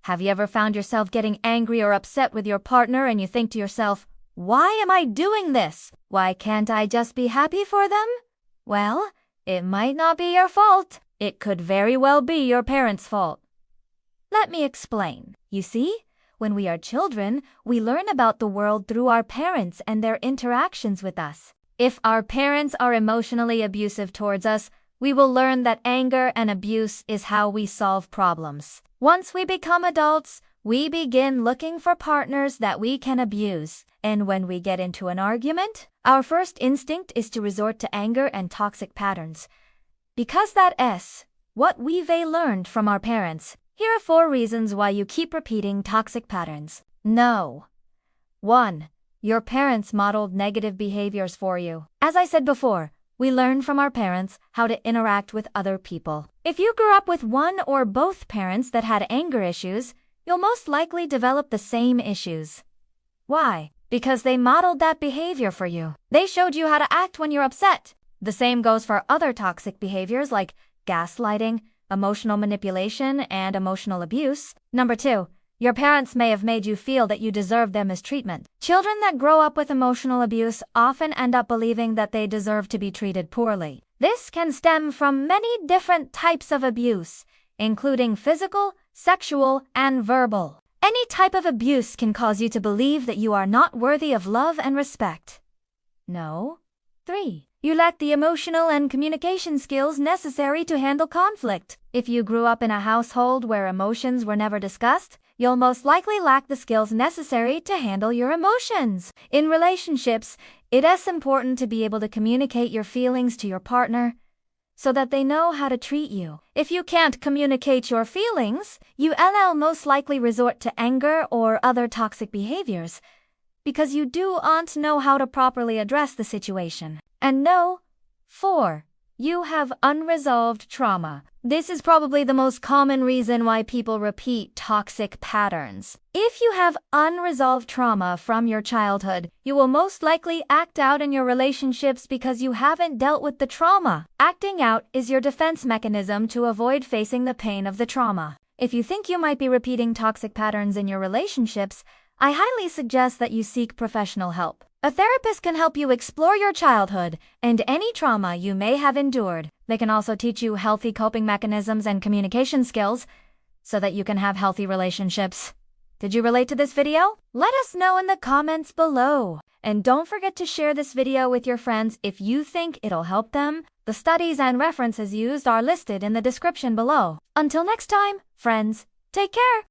Have you ever found yourself getting angry or upset with your partner and you think to yourself, why am I doing this? Why can't I just be happy for them? Well, it might not be your fault. It could very well be your parents' fault. Let me explain. You see, when we are children, we learn about the world through our parents and their interactions with us. If our parents are emotionally abusive towards us, we will learn that anger and abuse is how we solve problems. Once we become adults, we begin looking for partners that we can abuse. And when we get into an argument, our first instinct is to resort to anger and toxic patterns. Because that's what we've learned from our parents. Here are 4 reasons why you keep repeating toxic patterns. No. 1. Your parents modeled negative behaviors for you. As I said before, we learn from our parents how to interact with other people. If you grew up with one or both parents that had anger issues, you'll most likely develop the same issues. Why? Because they modeled that behavior for you. They showed you how to act when you're upset. The same goes for other toxic behaviors like gaslighting, emotional manipulation, and emotional abuse. Number 2. Your parents may have made you feel that you deserve their mistreatment. Children that grow up with emotional abuse often end up believing that they deserve to be treated poorly. This can stem from many different types of abuse, including physical, sexual, and verbal. Any type of abuse can cause you to believe that you are not worthy of love and respect. No. 3. You lack the emotional and communication skills necessary to handle conflict. If you grew up in a household where emotions were never discussed, you'll most likely lack the skills necessary to handle your emotions. In relationships, it is important to be able to communicate your feelings to your partner so that they know how to treat you. If you can't communicate your feelings, you'll most likely resort to anger or other toxic behaviors because you don't know how to properly address the situation. And no. 4. You have unresolved trauma. This is probably the most common reason why people repeat toxic patterns. If you have unresolved trauma from your childhood, you will most likely act out in your relationships because you haven't dealt with the trauma. Acting out is your defense mechanism to avoid facing the pain of the trauma. If you think you might be repeating toxic patterns in your relationships, I highly suggest that you seek professional help. A therapist can help you explore your childhood and any trauma you may have endured. They can also teach you healthy coping mechanisms and communication skills so that you can have healthy relationships. Did you relate to this video? Let us know in the comments below. And don't forget to share this video with your friends if you think it'll help them. The studies and references used are listed in the description below. Until next time, friends, take care.